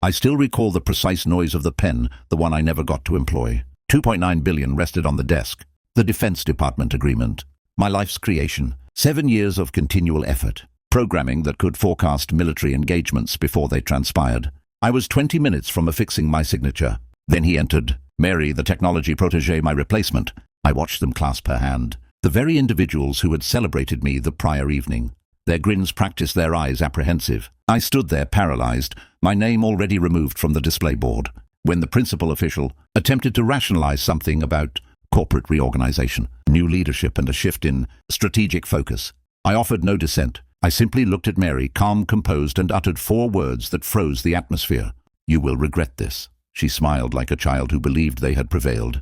I still recall the precise noise of the pen, the one I never got to employ. 2.9 billion rested on the desk. The Defense Department agreement. My life's creation. 7 years of continual effort. Programming that could forecast military engagements before they transpired. I was 20 minutes from affixing my signature. Then he entered. Mary, the technology protégé, my replacement. I watched them clasp her hand. The very individuals who had celebrated me the prior evening. Their grins practiced, their eyes apprehensive. I stood there paralyzed, my name already removed from the display board, when the principal official attempted to rationalize something about corporate reorganization, new leadership, and a shift in strategic focus. I offered no dissent. I simply looked at Mary, calm, composed, and uttered 4 words that froze the atmosphere. "You will regret this." She smiled like a child who believed they had prevailed.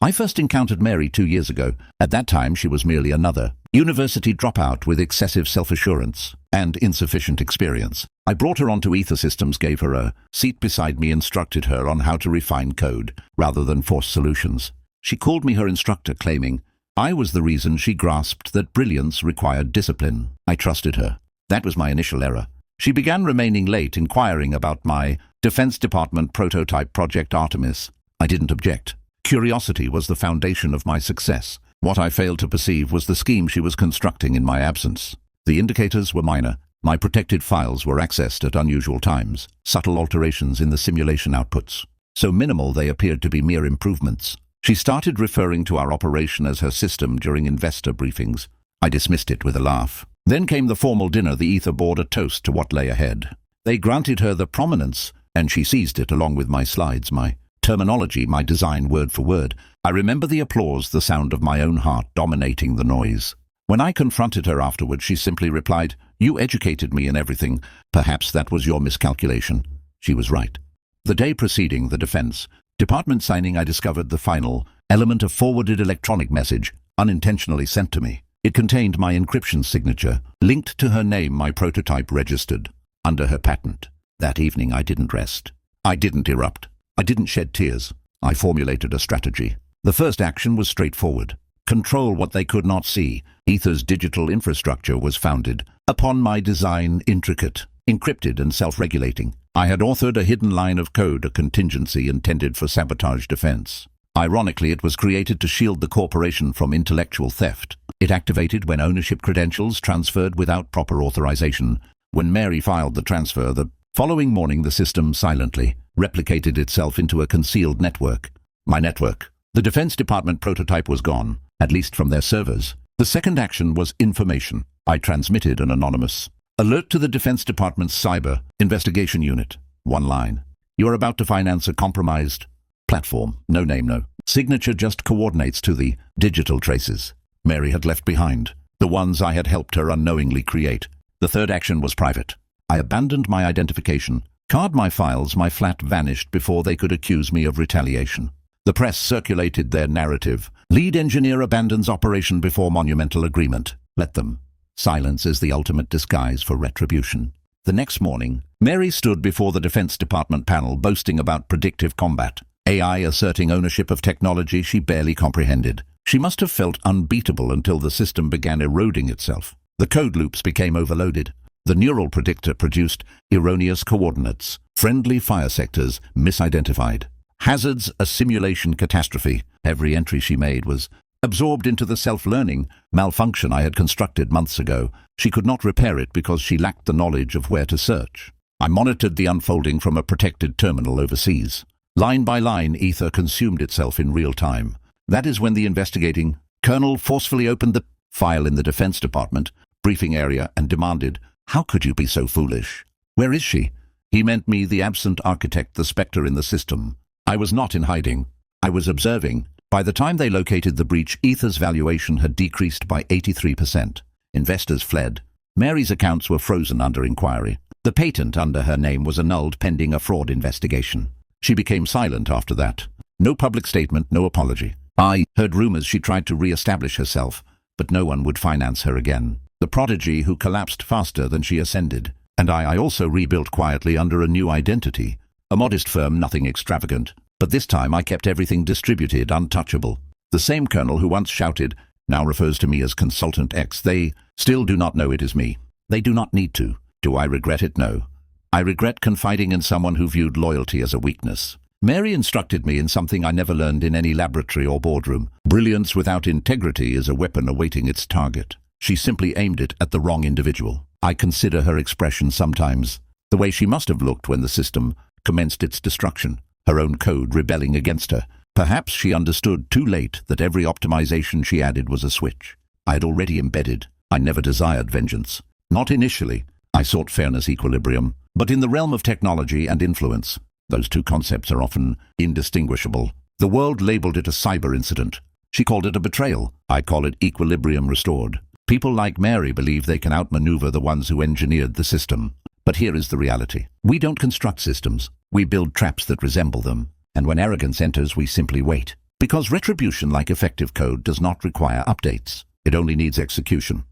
I first encountered Mary 2 years ago. At that time, she was merely another university dropout with excessive self-assurance and insufficient experience. I brought her onto Ether Systems, gave her a seat beside me, instructed her on how to refine code rather than force solutions. She called me her instructor, claiming I was the reason she grasped that brilliance required discipline. I trusted her. That was my initial error. She began remaining late, inquiring about my Defense Department prototype project Artemis. I didn't object. Curiosity was the foundation of my success. What I failed to perceive was the scheme she was constructing in my absence. The indicators were minor. My protected files were accessed at unusual times, subtle alterations in the simulation outputs. So minimal they appeared to be mere improvements. She started referring to our operation as her system during investor briefings. I dismissed it with a laugh. Then came the formal dinner, the Ether board a toast to what lay ahead. They granted her the prominence, and she seized it along with my slides, my terminology, my design word for word. I remember the applause, the sound of my own heart dominating the noise. When I confronted her afterwards, she simply replied, "You educated me in everything. Perhaps that was your miscalculation." She was right. The day preceding the Defense Department signing, I discovered the final element of forwarded electronic message, unintentionally sent to me. It contained my encryption signature, linked to her name, my prototype registered under her patent. That evening I didn't rest. I didn't erupt. I didn't shed tears. I formulated a strategy. The first action was straightforward. Control what they could not see. Ether's digital infrastructure was founded upon my design, intricate, encrypted, and self-regulating. I had authored a hidden line of code, a contingency intended for sabotage defense. Ironically, it was created to shield the corporation from intellectual theft. It activated when ownership credentials transferred without proper authorization. When Mary filed the transfer, the following morning the system silently replicated itself into a concealed network. My network. The Defense Department prototype was gone, at least from their servers. The second action was information. I transmitted an anonymous alert to the Defense Department's Cyber Investigation Unit. One line. You are about to finance a compromised platform. No name, no signature, just coordinates to the digital traces Mary had left behind, the ones I had helped her unknowingly create. The third action was private. I abandoned my identification, card my files, my flat vanished before they could accuse me of retaliation. The press circulated their narrative. Lead engineer abandons operation before monumental agreement. Let them. Silence is the ultimate disguise for retribution. The next morning, Mary stood before the Defense Department panel boasting about predictive combat. AI asserting ownership of technology she barely comprehended. She must have felt unbeatable until the system began eroding itself. The code loops became overloaded. The neural predictor produced erroneous coordinates, friendly fire sectors misidentified. Hazards, a simulation catastrophe. Every entry she made was absorbed into the self-learning malfunction I had constructed months ago. She could not repair it because she lacked the knowledge of where to search. I monitored the unfolding from a protected terminal overseas. Line by line, Ether consumed itself in real time. That is when the investigating colonel forcefully opened the file in the Defense Department briefing area and demanded, "How could you be so foolish? Where is she?" He meant me, the absent architect, the spectre in the system. I was not in hiding. I was observing. By the time they located the breach, Ether's valuation had decreased by 83%. Investors fled. Mary's accounts were frozen under inquiry. The patent under her name was annulled pending a fraud investigation. She became silent after that. No public statement, no apology. I heard rumors she tried to re-establish herself, but no one would finance her again. The prodigy who collapsed faster than she ascended. And I also rebuilt quietly under a new identity. A modest firm, nothing extravagant. But this time I kept everything distributed, untouchable. The same colonel who once shouted now refers to me as Consultant X. They still do not know it is me. They do not need to. Do I regret it? No. I regret confiding in someone who viewed loyalty as a weakness. Mary instructed me in something I never learned in any laboratory or boardroom. Brilliance without integrity is a weapon awaiting its target. She simply aimed it at the wrong individual. I consider her expression sometimes the way she must have looked when the system commenced its destruction, her own code rebelling against her. Perhaps she understood too late that every optimization she added was a switch I had already embedded. I never desired vengeance. Not initially. I sought fairness, equilibrium. But in the realm of technology and influence, those two concepts are often indistinguishable. The world labeled it a cyber incident. She called it a betrayal. I call it equilibrium restored. People like Mary believe they can outmaneuver the ones who engineered the system. But here is the reality. We don't construct systems. We build traps that resemble them. And when arrogance enters, we simply wait. Because retribution, like effective code, does not require updates. It only needs execution.